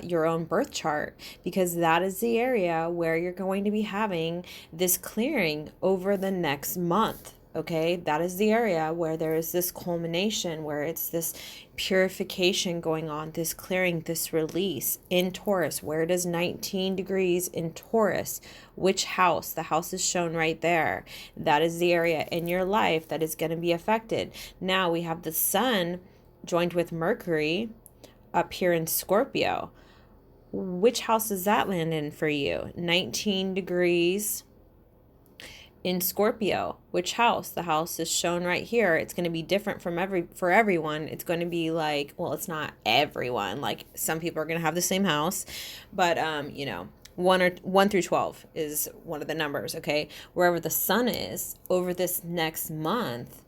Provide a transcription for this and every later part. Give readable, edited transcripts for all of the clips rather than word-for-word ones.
your own birth chart, because that is the area where you're going to be having this clearing over the next month. Okay, that is the area where there is this culmination, where it's this purification going on, this clearing, this release in Taurus. Where does 19 degrees in Taurus? Which house? The house is shown right there. That is the area in your life that is going to be affected. Now we have the sun joined with Mercury up here in Scorpio. Which house does that land in for you? 19 degrees in Scorpio. Which house? The house is shown right here. It's going to be different for everyone. It's going to be like, well, it's not everyone. Like, some people are going to have the same house, but 1 through 12 is one of the numbers. Okay, wherever the sun is over this next month,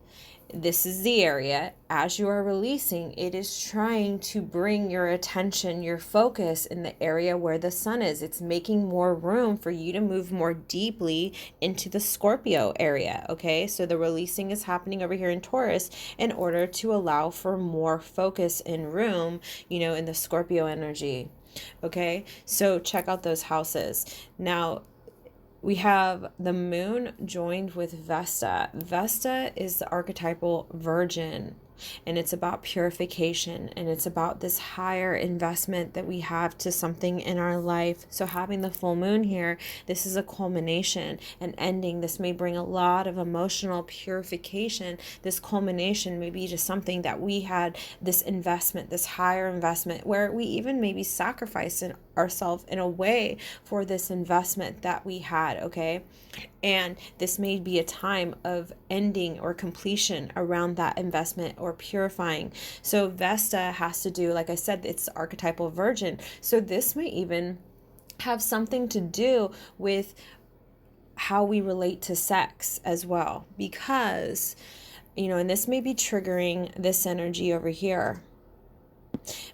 this is the area, as you are releasing, it is trying to bring your attention, your focus in the area where the sun is. It's making more room for you to move more deeply into the Scorpio area, okay? So the releasing is happening over here in Taurus in order to allow for more focus and room, in the Scorpio energy, okay? So check out those houses. Now, we have the moon joined with Vesta. Vesta is the archetypal virgin, and it's about purification, and it's about this higher investment that we have to something in our life. So having the full moon here, this is a culmination, an ending. This may bring a lot of emotional purification. This culmination may be just something that we had, this investment, this higher investment, where we even maybe sacrificed ourselves in a way for this investment that we had, okay? And this may be a time of ending or completion around that investment or purifying. So Vesta has to do, like I said, it's archetypal virgin. So this may even have something to do with how we relate to sex as well, because, and this may be triggering this energy over here,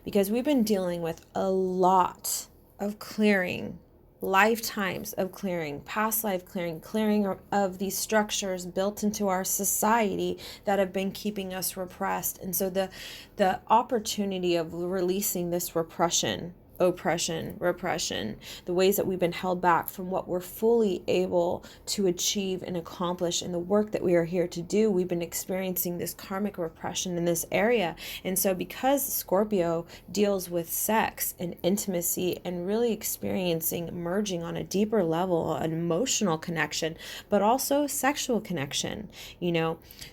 because we've been dealing with a lot of clearing, lifetimes of clearing, past life clearing of these structures built into our society that have been keeping us repressed. And so the opportunity of releasing this repression, oppression, repression, the ways that we've been held back from what we're fully able to achieve and accomplish in the work that we are here to do. We've been experiencing this karmic repression in this area. And so because Scorpio deals with sex and intimacy and really experiencing merging on a deeper level, an emotional connection, but also sexual connection,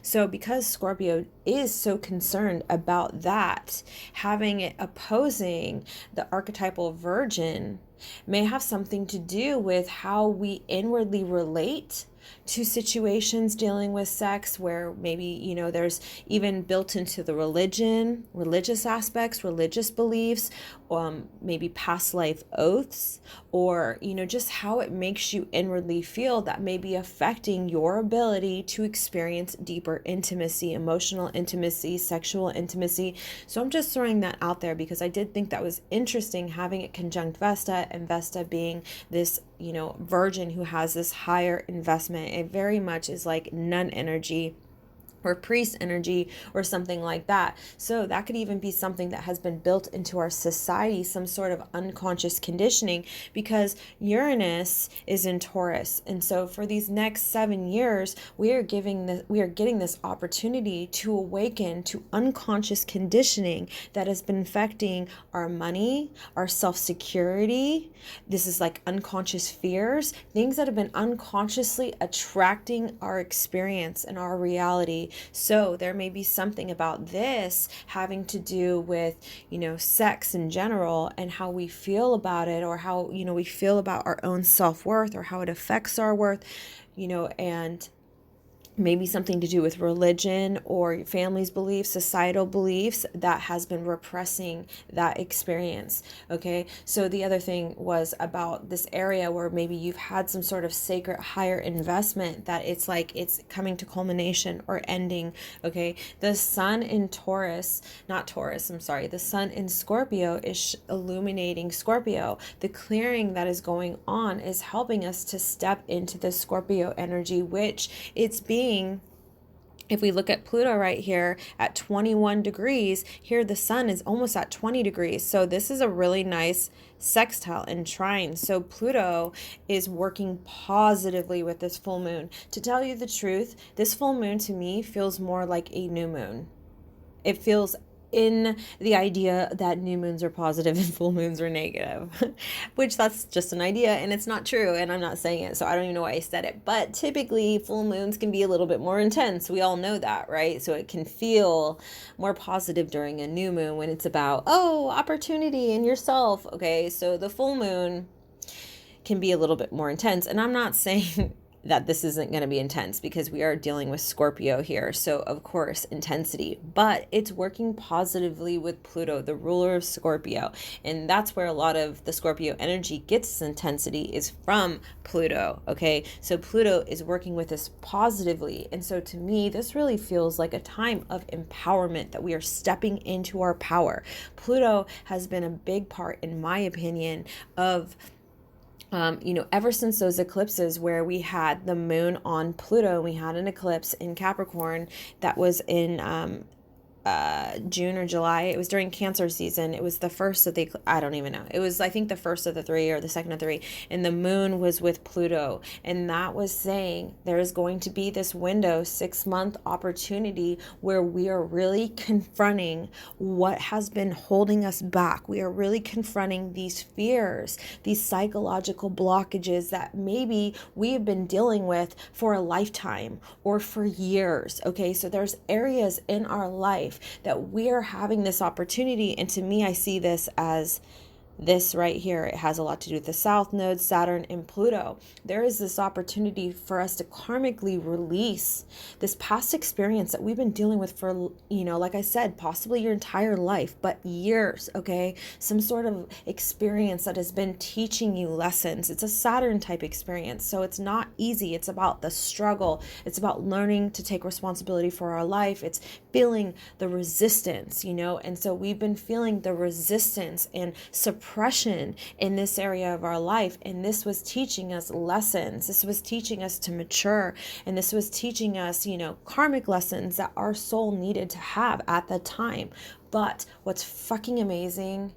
so because Scorpio is so concerned about that, having it opposing the archetypal virgin may have something to do with how we inwardly relate to situations dealing with sex, where maybe, there's even built into the religious aspects, religious beliefs, maybe past life oaths, or, just how it makes you inwardly feel that may be affecting your ability to experience deeper intimacy, emotional intimacy, sexual intimacy. So I'm just throwing that out there because I did think that was interesting, having it conjunct Vesta, and Vesta being this, virgin who has this higher investment. It very much is like nun energy or priest energy or something like that. So that could even be something that has been built into our society, some sort of unconscious conditioning, because Uranus is in Taurus. And so for these next 7 years, we are getting this opportunity to awaken to unconscious conditioning that has been affecting our money, our self-security. This is like unconscious fears, things that have been unconsciously attracting our experience and our reality. So there may be something about this having to do with, sex in general and how we feel about it, or how, we feel about our own self-worth, or how it affects our worth, and maybe something to do with religion or family's beliefs, societal beliefs that has been repressing that experience. Okay. So the other thing was about this area where maybe you've had some sort of sacred higher investment that it's like it's coming to culmination or ending. Okay. The sun in the sun in Scorpio is illuminating Scorpio. The clearing that is going on is helping us to step into the Scorpio energy, which it's being If we look at Pluto right here at 21 degrees, here the sun is almost at 20 degrees. So this is a really nice sextile and trine. So Pluto is working positively with this full moon. To tell you the truth, this full moon to me feels more like a new moon. It feels in the idea that new moons are positive and full moons are negative, which that's just an idea and it's not true. And I'm not saying it, so I don't even know why I said it. But typically full moons can be a little bit more intense. We all know that, right? So it can feel more positive during a new moon when it's about, oh, opportunity in yourself. Okay, so the full moon can be a little bit more intense. And I'm not saying that this isn't going to be intense because we are dealing with Scorpio here. So of course, intensity, but it's working positively with Pluto, the ruler of Scorpio. And that's where a lot of the Scorpio energy gets its intensity, is from Pluto. Okay. So Pluto is working with us positively. And so to me, this really feels like a time of empowerment, that we are stepping into our power. Pluto has been a big part, in my opinion, of ever since those eclipses where we had the moon on Pluto, we had an eclipse in Capricorn that was in June or July. It was during Cancer season. It was the first of the, I don't even know. It was, I think, the first of the three or the second of the three. And the moon was with Pluto. And that was saying there is going to be this window, 6-month opportunity, where we are really confronting what has been holding us back. We are really confronting these fears, these psychological blockages that maybe we have been dealing with for a lifetime or for years. Okay, so there's areas in our life that we are having this opportunity. And to me, I see this as this right here. It has a lot to do with the South Node, Saturn, and Pluto. There is this opportunity for us to karmically release this past experience that we've been dealing with for, like I said, possibly your entire life, but years, okay? Some sort of experience that has been teaching you lessons. It's a Saturn type experience, so it's not easy. It's about the struggle. It's about learning to take responsibility for our life. It's feeling the resistance, and so we've been feeling the resistance and suppression in this area of our life. And this was teaching us lessons. This was teaching us to mature. And this was teaching us, karmic lessons that our soul needed to have at the time. But what's fucking amazing,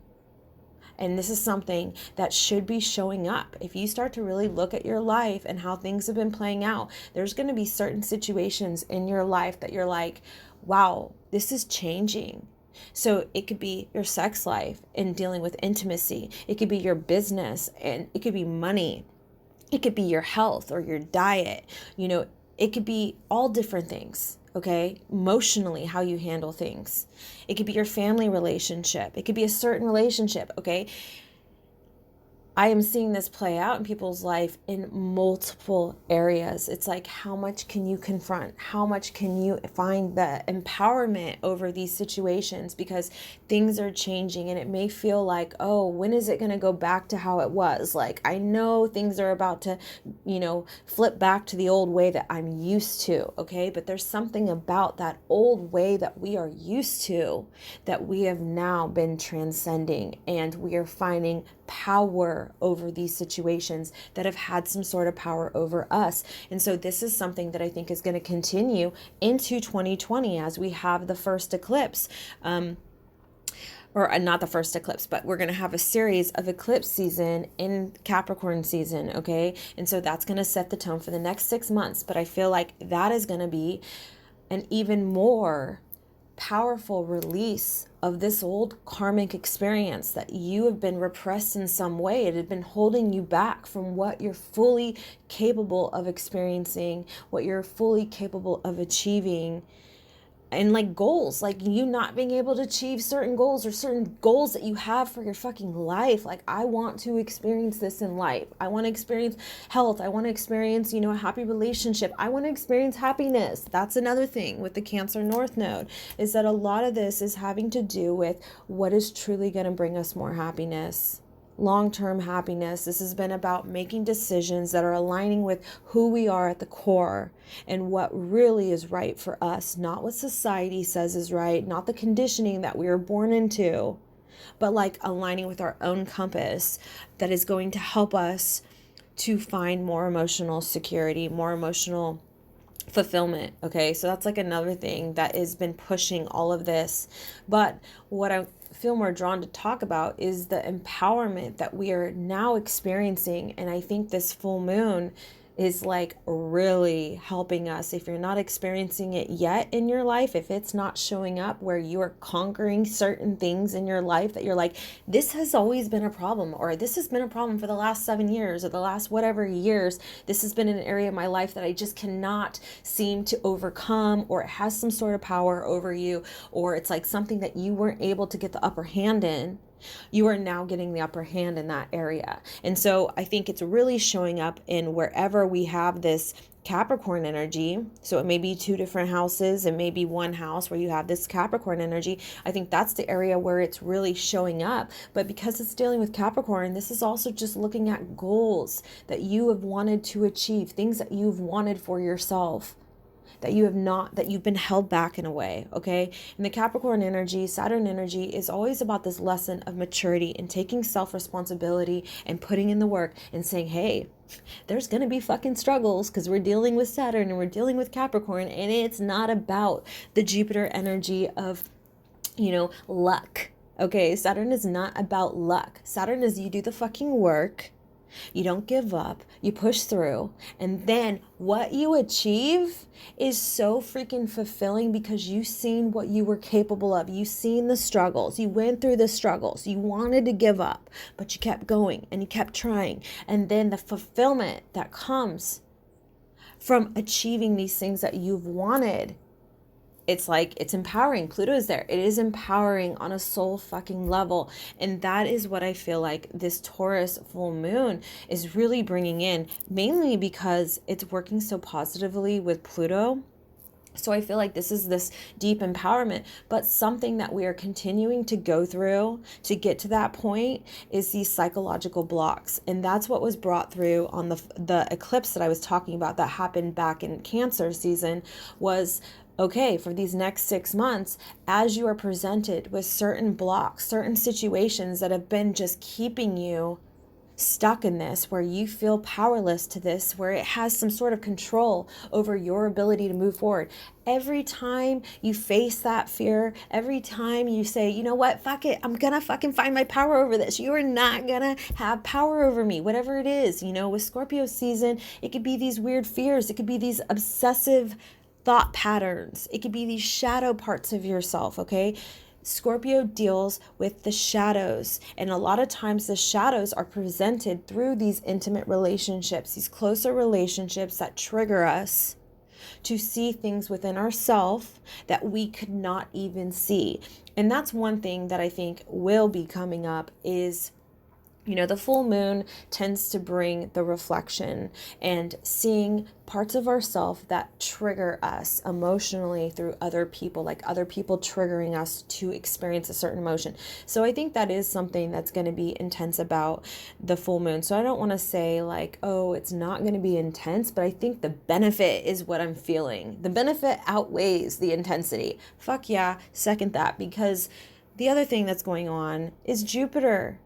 and this is something that should be showing up, if you start to really look at your life and how things have been playing out, there's going to be certain situations in your life that you're like, wow, this is changing. So it could be your sex life and dealing with intimacy. It could be your business, and it could be money. It could be your health or your diet. It could be all different things. Okay, emotionally, how you handle things. It could be your family relationship. It could be a certain relationship. Okay, I am seeing this play out in people's life in multiple areas. It's like, how much can you confront? How much can you find the empowerment over these situations? Because things are changing, and it may feel like, oh, when is it going to go back to how it was? Like, I know things are about to, flip back to the old way that I'm used to. Okay. But there's something about that old way that we are used to that we have now been transcending, and we are finding power over these situations that have had some sort of power over us. And so this is something that I think is going to continue into 2020 as we have the first eclipse. Or not the first eclipse, but we're going to have a series of eclipse season in Capricorn season, okay? And so that's going to set the tone for the next 6 months. But I feel like that is going to be an even more powerful release of this old karmic experience that you have been repressed in some way. It had been holding you back from what you're fully capable of experiencing, what you're fully capable of achieving. And like goals, like you not being able to achieve certain goals or certain goals that you have for your fucking life. Like, I want to experience this in life. I want to experience health. I want to experience, a happy relationship. I want to experience happiness. That's another thing with the Cancer North Node, is that a lot of this is having to do with what is truly going to bring us more happiness. Long-term happiness. This has been about making decisions that are aligning with who we are at the core and what really is right for us, not what society says is right, not the conditioning that we were born into, but like aligning with our own compass that is going to help us to find more emotional security, more emotional fulfillment. Okay, so that's like another thing that has been pushing all of this. But what I feel more drawn to talk about is the empowerment that we are now experiencing. And I think this full moon is like really helping us. If you're not experiencing it yet in your life, if it's not showing up where you are conquering certain things in your life that you're like, this has always been a problem, or this has been a problem for the last 7 years, or the last whatever years, this has been an area of my life that I just cannot seem to overcome, or it has some sort of power over you, or it's like something that you weren't able to get the upper hand in. You are now getting the upper hand in that area. And so I think it's really showing up in wherever we have this Capricorn energy. So it may be two different houses, and maybe one house where you have this Capricorn energy. I think that's the area where it's really showing up. But because it's dealing with Capricorn, this is also just looking at goals that you have wanted to achieve, things that you've wanted for yourself, that you have not, that you've been held back in a way. Okay. And the Capricorn energy, Saturn energy, is always about this lesson of maturity and taking self-responsibility and putting in the work and saying, hey, there's going to be fucking struggles because we're dealing with Saturn and we're dealing with Capricorn, and it's not about the Jupiter energy of, luck. Okay. Saturn is not about luck. Saturn is, you do the fucking work. You don't give up, you push through, and then what you achieve is so freaking fulfilling because you've seen what you were capable of. You've seen the struggles. You went through the struggles. You wanted to give up, but you kept going and you kept trying. And then the fulfillment that comes from achieving these things that you've wanted, it's like, it's empowering. Pluto is there. It is empowering on a soul fucking level. And that is what I feel like this Taurus full moon is really bringing in, mainly because it's working so positively with Pluto. So I feel like this is this deep empowerment, but something that we are continuing to go through to get to that point is these psychological blocks. And that's what was brought through on the eclipse that I was talking about that happened back in Cancer season was, okay, for these next 6 months, as you are presented with certain blocks, certain situations that have been just keeping you stuck in this, where you feel powerless to this, where it has some sort of control over your ability to move forward. Every time you face that fear, every time you say, you know what, fuck it, I'm gonna fucking find my power over this. You are not gonna have power over me, whatever it is. With Scorpio season, it could be these weird fears. It could be these obsessive thought patterns. It could be these shadow parts of yourself, okay? Scorpio deals with the shadows, and a lot of times the shadows are presented through these intimate relationships, these closer relationships that trigger us to see things within ourselves that we could not even see. And that's one thing that I think will be coming up is, the full moon tends to bring the reflection and seeing parts of ourselves that trigger us emotionally through other people, like other people triggering us to experience a certain emotion. So I think that is something that's going to be intense about the full moon. So I don't want to say like, oh, it's not going to be intense, but I think the benefit is what I'm feeling. The benefit outweighs the intensity. Fuck yeah, second that, because the other thing that's going on is Jupiter.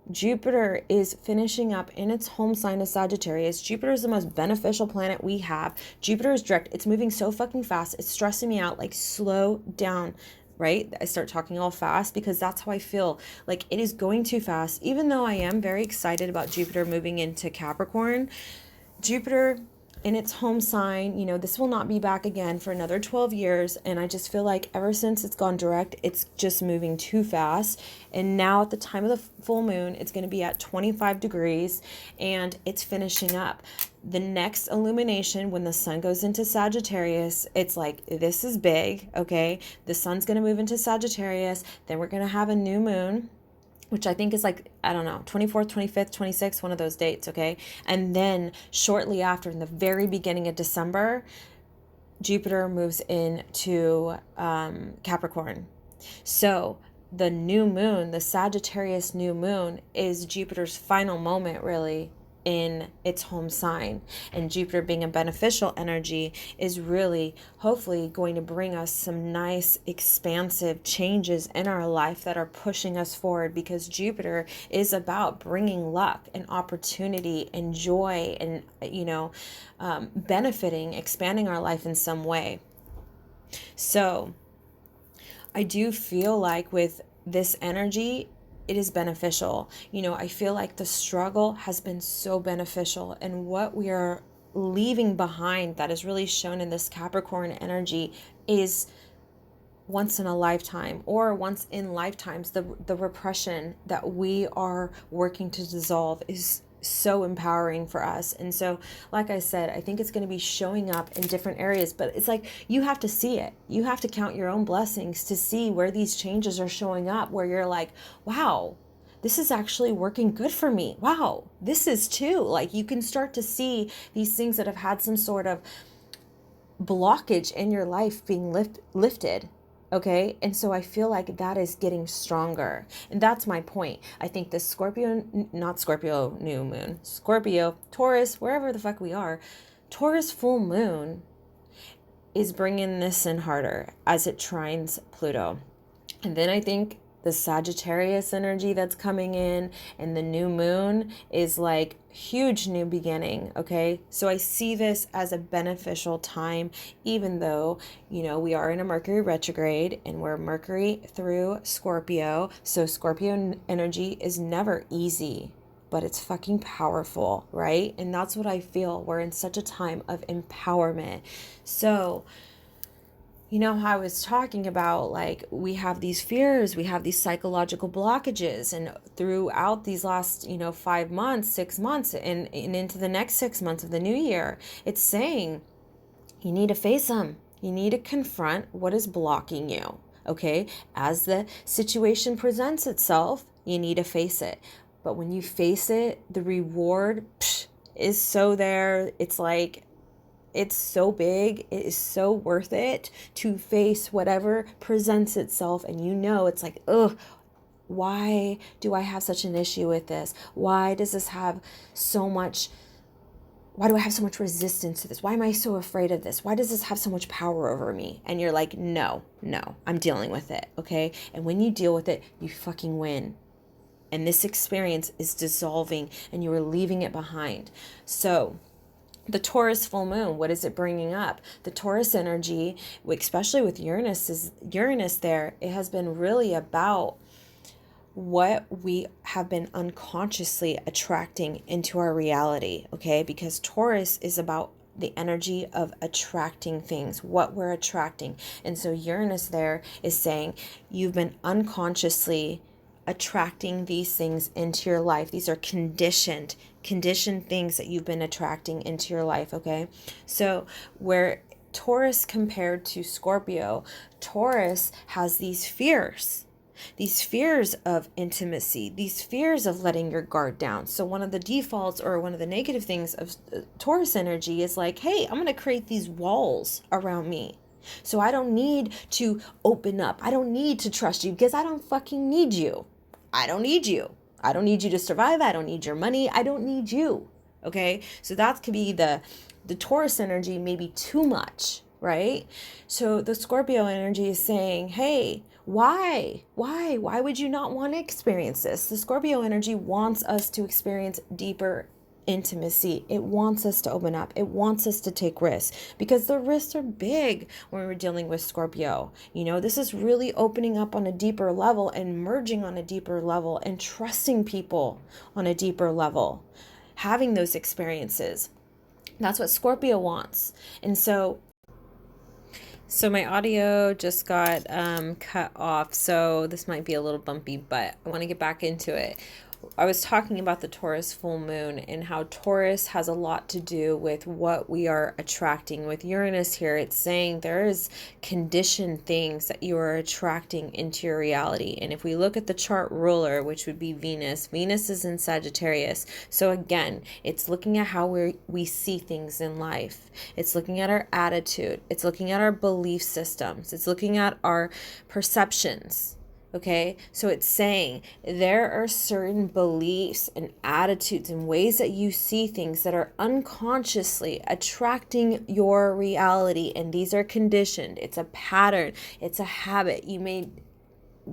Jupiter is finishing up in its home sign of Sagittarius. Jupiter is the most beneficial planet we have. Jupiter is direct. It's moving so fucking fast. It's stressing me out. Like, slow down, right? I start talking all fast because that's how I feel. Like, it is going too fast. Even though I am very excited about Jupiter moving into Capricorn, Jupiter in its home sign, this will not be back again for another 12 years. And I just feel like ever since it's gone direct, it's just moving too fast. And now at the time of the full moon, it's going to be at 25 degrees and it's finishing up. The next illumination, when the sun goes into Sagittarius, it's like, this is big, okay? The sun's going to move into Sagittarius. Then we're going to have a new moon, which I think is like, I don't know, 24th, 25th, 26th, one of those dates, okay? And then shortly after, in the very beginning of December, Jupiter moves into Capricorn. So the new moon, the Sagittarius new moon, is Jupiter's final moment, really, in its home sign. And Jupiter being a beneficial energy is really hopefully going to bring us some nice expansive changes in our life that are pushing us forward, because Jupiter is about bringing luck and opportunity and joy and, benefiting, expanding our life in some way. So I do feel like with this energy, it is beneficial. I feel like the struggle has been so beneficial, and what we are leaving behind that is really shown in this Capricorn energy is once in a lifetime, or once in lifetimes. The repression that we are working to dissolve is so empowering for us. And so, like I said, I think it's going to be showing up in different areas, but it's like you have to see it. You have to count your own blessings to see where these changes are showing up, where you're like, wow, this is actually working good for me. Wow, this is too. Like, you can start to see these things that have had some sort of blockage in your life being lifted. Okay. And so I feel like that is getting stronger. And that's my point. I think this Scorpio new moon, Scorpio, Taurus, wherever the fuck we are, Taurus full moon is bringing this in harder as it trines Pluto. And then I think the Sagittarius energy that's coming in and the new moon is like huge new beginning. Okay. So I see this as a beneficial time, even though, we are in a Mercury retrograde and we're Mercury through Scorpio. So Scorpio energy is never easy, but it's fucking powerful, right? And that's what I feel. We're in such a time of empowerment. So, how I was talking about, like, we have these fears, we have these psychological blockages, and throughout these last, 5 months, 6 months, and into the next 6 months of the new year, it's saying you need to face them. You need to confront what is blocking you, okay? As the situation presents itself, you need to face it. But when you face it, the reward is so there. It's like, it's so big. It is so worth it to face whatever presents itself. And it's like, ugh, why do I have such an issue with this? Why do I have so much resistance to this? Why am I so afraid of this? Why does this have so much power over me? And you're like, no, I'm dealing with it. Okay. And when you deal with it, you fucking win. And this experience is dissolving and you are leaving it behind. So the Taurus full moon, what is it bringing up? The Taurus energy, especially with Uranus there, it has been really about what we have been unconsciously attracting into our reality, okay? Because Taurus is about the energy of attracting things, what we're attracting. And so Uranus there is saying you've been unconsciously attracting these things into your life. These are conditioned things that you've been attracting into your life, okay? So where Taurus compared to Scorpio, Taurus has these fears of intimacy, these fears of letting your guard down. So one of the defaults, or one of the negative things of Taurus energy is like, hey, I'm going to create these walls around me. So I don't need to open up. I don't need to trust you because I don't fucking need you. I don't need you. I don't need you to survive. I don't need your money. I don't need you. Okay. So that could be the Taurus energy, maybe too much, right? So the Scorpio energy is saying, hey, why would you not want to experience this? The Scorpio energy wants us to experience deeper intimacy. It wants us to open up. It wants us to take risks, because the risks are big when we're dealing with Scorpio. This is really opening up on a deeper level and merging on a deeper level and trusting people on a deeper level, having those experiences. That's what Scorpio wants. And so my audio just got cut off, so this might be a little bumpy, but I want to get back into it. I was talking about the Taurus full moon and how Taurus has a lot to do with what we are attracting. With Uranus here, it's saying there is conditioned things that you are attracting into your reality. And if we look at the chart ruler, which would be Venus is in Sagittarius. So again, it's looking at how we see things in life. It's looking at our attitude. It's looking at our belief systems. It's looking at our perceptions. Okay, so it's saying there are certain beliefs and attitudes and ways that you see things that are unconsciously attracting your reality, and these are conditioned. It's a pattern, it's a habit. You may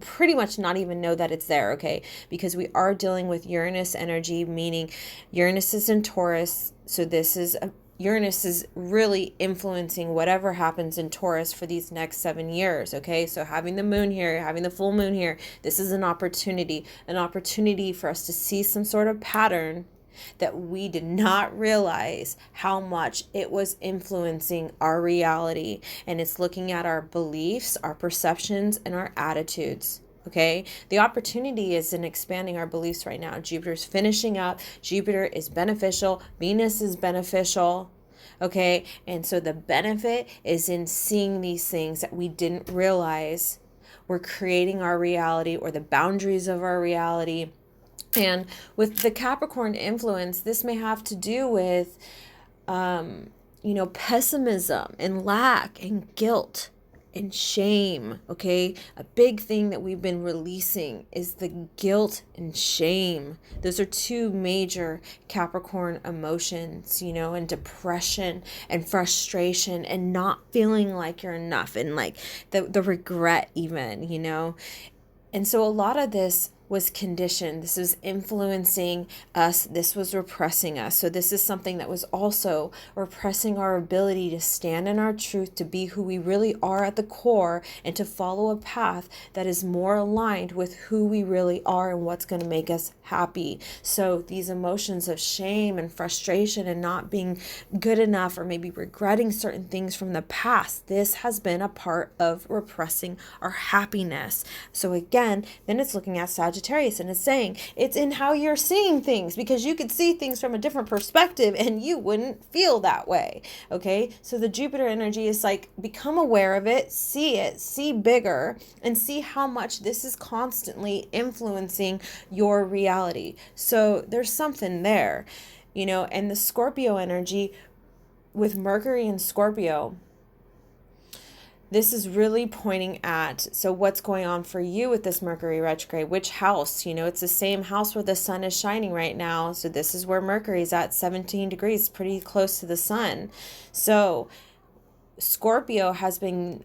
pretty much not even know that it's there, okay? Because we are dealing with Uranus energy, meaning Uranus is in Taurus, so Uranus is really influencing whatever happens in Taurus for these next 7 years, okay? So having the moon here, having the full moon here, this is an opportunity for us to see some sort of pattern that we did not realize how much it was influencing our reality. And it's looking at our beliefs, our perceptions, and our attitudes. Okay, the opportunity is in expanding our beliefs right now. Jupiter's finishing up. Jupiter is beneficial. Venus is beneficial. Okay, and so the benefit is in seeing these things that we didn't realize were creating our reality or the boundaries of our reality. And with the Capricorn influence, this may have to do with, pessimism and lack and guilt and shame. Okay, a big thing that we've been releasing is the guilt and shame. Those are two major Capricorn emotions, and depression and frustration and not feeling like you're enough, and like the regret even, And so a lot of this was conditioned. This was influencing us. This was repressing us. So this is something that was also repressing our ability to stand in our truth, to be who we really are at the core, and to follow a path that is more aligned with who we really are and what's going to make us happy. So these emotions of shame and frustration and not being good enough, or maybe regretting certain things from the past, this has been a part of repressing our happiness. So again, then it's looking at Sagittarius, and it's saying it's in how you're seeing things, because you could see things from a different perspective and you wouldn't feel that way. Okay, so the Jupiter energy is like, become aware of it, see bigger, and see how much this is constantly influencing your reality. So there's something there, and the Scorpio energy with Mercury and Scorpio, this is really pointing at, so what's going on for you with this Mercury retrograde? Which house? It's the same house where the sun is shining right now. So this is where Mercury is at 17 degrees, pretty close to the sun. So Scorpio has been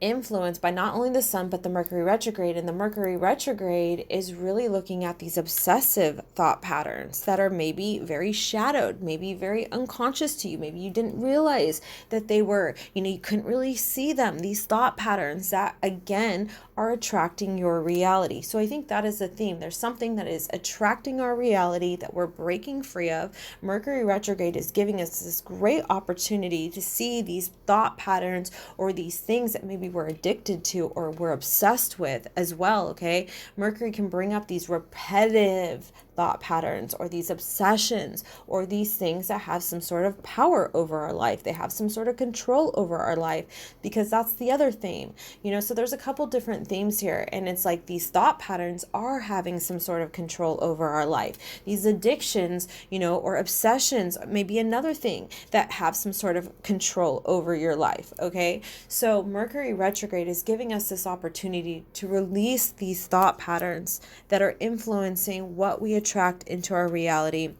influenced by not only the sun, but the Mercury retrograde. And the Mercury retrograde is really looking at these obsessive thought patterns that are maybe very shadowed, maybe very unconscious to you. Maybe you didn't realize that they were, you couldn't really see them. These thought patterns that, again, are attracting your reality. So I think that is the theme. There's something that is attracting our reality that we're breaking free of. Mercury retrograde is giving us this great opportunity to see these thought patterns, or these things that maybe we're addicted to or we're obsessed with as well. Okay, Mercury can bring up these repetitive thought patterns, or these obsessions, or these things that have some sort of power over our life. They have some sort of control over our life, because that's the other theme, so there's a couple different themes here, and it's like these thought patterns are having some sort of control over our life. These addictions, or obsessions may be another thing that have some sort of control over your life. Okay, so Mercury retrograde is giving us this opportunity to release these thought patterns that are influencing what we attract into our reality,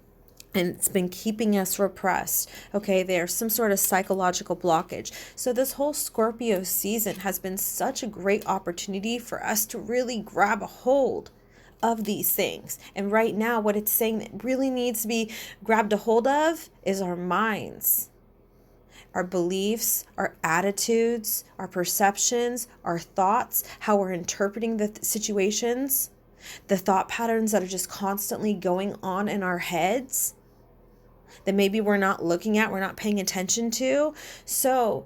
and it's been keeping us repressed. Okay, there's some sort of psychological blockage. So this whole Scorpio season has been such a great opportunity for us to really grab a hold of these things. And right now, what it's saying that really needs to be grabbed a hold of is our minds, our beliefs, our attitudes, our perceptions, our thoughts, how we're interpreting the situations, the thought patterns that are just constantly going on in our heads that maybe we're not looking at, we're not paying attention to. So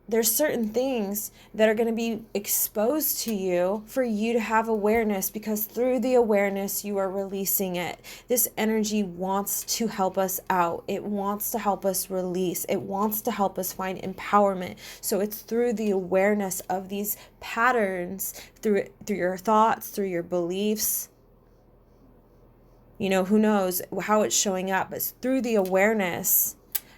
there's certain things that are going to be exposed to you for you to have awareness, because through the awareness you are releasing it. This energy wants to help us out. It wants to help us release. It wants to help us find empowerment. So it's through the awareness of these patterns, through your thoughts, through your beliefs. Who knows how it's showing up. It's through the awareness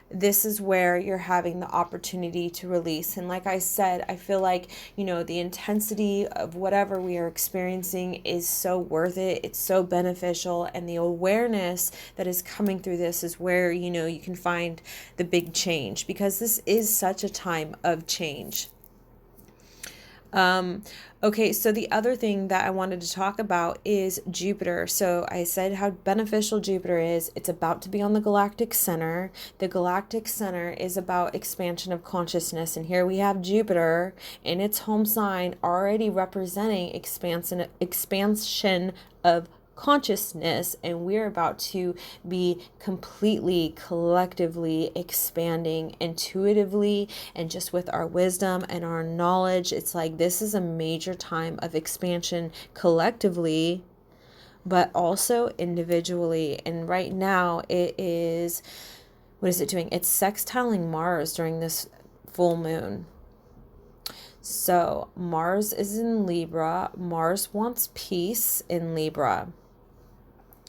this is where you're having the opportunity to release. And like I said, I feel like, the intensity of whatever we are experiencing is so worth it. It's so beneficial. And the awareness that is coming through this is where, you can find the big change, because this is such a time of change. Okay, so the other thing that I wanted to talk about is Jupiter. So I said how beneficial Jupiter is. It's about to be on the galactic center. The galactic center is about expansion of consciousness. And here we have Jupiter in its home sign already representing expansion of consciousness, and we're about to be completely collectively expanding intuitively and just with our wisdom and our knowledge. It's like this is a major time of expansion collectively, but also individually. And right now it is, what is it doing? It's sextiling Mars during this full moon. So Mars is in Libra. Mars wants peace in Libra.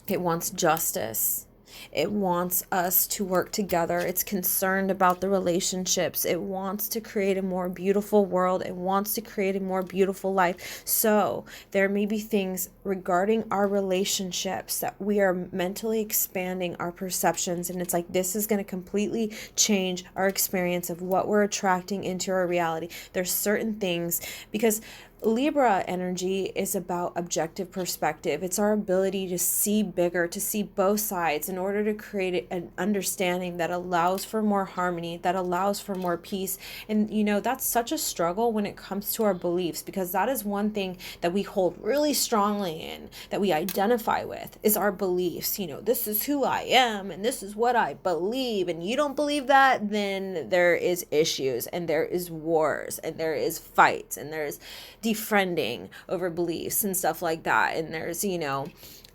It wants justice. It wants us to work together. It's concerned about the relationships. It wants to create a more beautiful world. It wants to create a more beautiful life. So there may be things regarding our relationships that we are mentally expanding our perceptions. And it's like, this is going to completely change our experience of what we're attracting into our reality. There's certain things, because Libra energy is about objective perspective. It's our ability to see bigger, to see both sides in order to create an understanding that allows for more harmony, that allows for more peace. And, that's such a struggle when it comes to our beliefs, because that is one thing that we hold really strongly in, that we identify with, is our beliefs. This is who I am and this is what I believe. And you don't believe that, then there is issues and there is wars and there is fights and there's defriending over beliefs and stuff like that. And there's,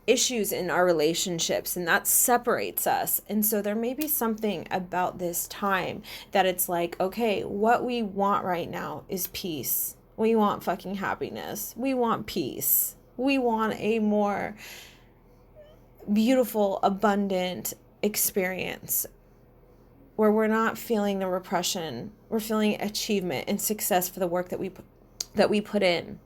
issues in our relationships, and that separates us. And so there may be something about this time that it's like, okay, what we want right now is peace. We want fucking happiness. We want peace. We want a more beautiful, abundant experience where we're not feeling the repression. We're feeling achievement and success for the work that we put in,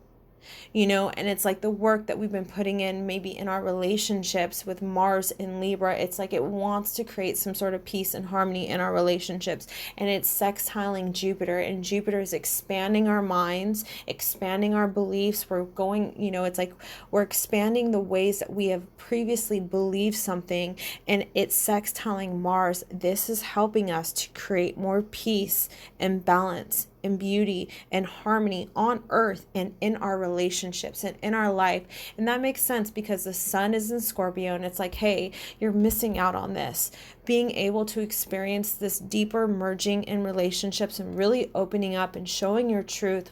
and it's like the work that we've been putting in maybe in our relationships with Mars in Libra. It's like it wants to create some sort of peace and harmony in our relationships, and it's sextiling Jupiter, and Jupiter is expanding our minds, expanding our beliefs. We're going, it's like we're expanding the ways that we have previously believed something, and it's sextiling Mars. This is helping us to create more peace and balance and beauty and harmony on earth and in our relationships and in our life. And that makes sense because the sun is in Scorpio, and it's like, hey, you're missing out on this. Being able to experience this deeper merging in relationships and really opening up and showing your truth,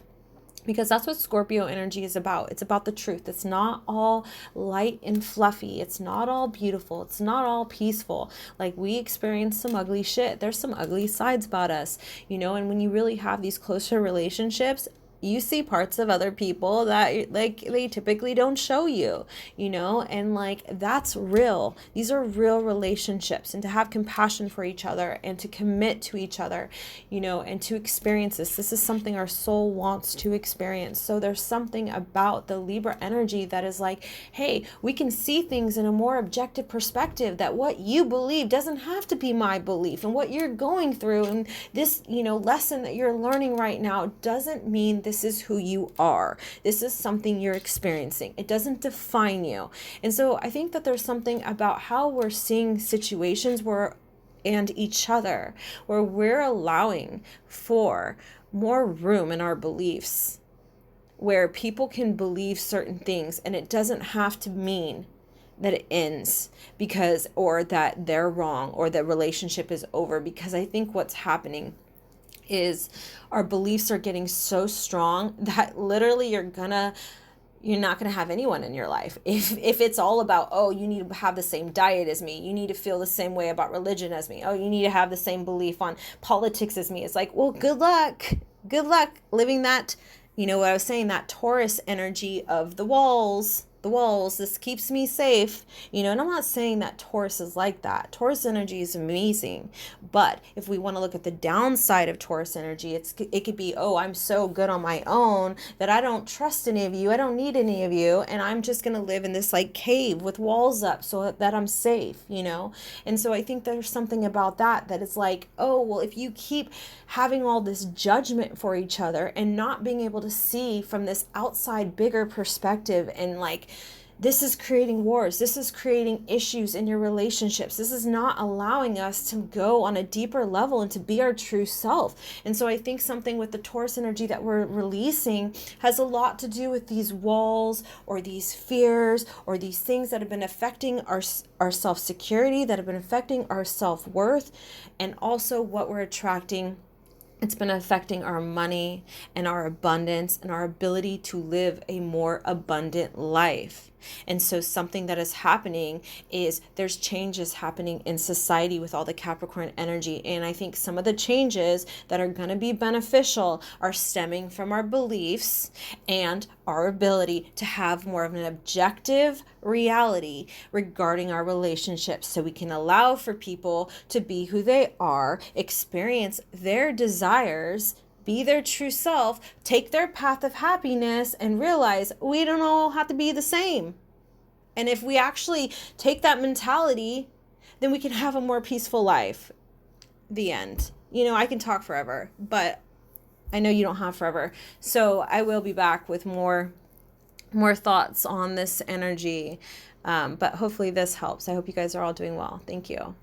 because that's what Scorpio energy is about. It's about the truth. It's not all light and fluffy. It's not all beautiful. It's not all peaceful. Like, we experience some ugly shit. There's some ugly sides about us, and when you really have these closer relationships, you see parts of other people that like they typically don't show you, and like that's real. These are real relationships, and to have compassion for each other and to commit to each other, and to experience this. This is something our soul wants to experience. So there's something about the Libra energy that is like, hey, we can see things in a more objective perspective, that what you believe doesn't have to be my belief, and what you're going through and this, lesson that you're learning right now doesn't mean this is who you are. This is something you're experiencing. It doesn't define you. And so I think that there's something about how we're seeing situations and each other, where we're allowing for more room in our beliefs, where people can believe certain things, and it doesn't have to mean that it ends or that they're wrong or the relationship is over. Because I think what's happening is our beliefs are getting so strong that literally you're not gonna have anyone in your life if it's all about, oh, you need to have the same diet as me, you need to feel the same way about religion as me, oh, you need to have the same belief on politics as me. It's like, well, good luck living that, what I was saying, that Taurus energy of the walls, the walls. This keeps me safe, you know, and I'm not saying that Taurus is like that. Taurus energy is amazing. But if we want to look at the downside of Taurus energy, it could be, oh, I'm so good on my own that I don't trust any of you. I don't need any of you. And I'm just going to live in this like cave with walls up so that I'm safe, you know? And so I think there's something about that it's like, oh, well, if you keep having all this judgment for each other and not being able to see from this outside bigger perspective, and like, this is creating wars. This is creating issues in your relationships. This is not allowing us to go on a deeper level and to be our true self. And so I think something with the Taurus energy that we're releasing has a lot to do with these walls or these fears or these things that have been affecting our self-security, that have been affecting our self-worth, and also what we're attracting. It's been affecting our money and our abundance and our ability to live a more abundant life. And so something that is happening is there's changes happening in society with all the Capricorn energy. And I think some of the changes that are going to be beneficial are stemming from our beliefs and our ability to have more of an objective reality regarding our relationships, so we can allow for people to be who they are, experience their desires, be their true self, take their path of happiness, and realize we don't all have to be the same. And if we actually take that mentality, then we can have a more peaceful life. The end. You know, I can talk forever, but I know you don't have forever. So I will be back with more thoughts on this energy. But hopefully this helps. I hope you guys are all doing well. Thank you.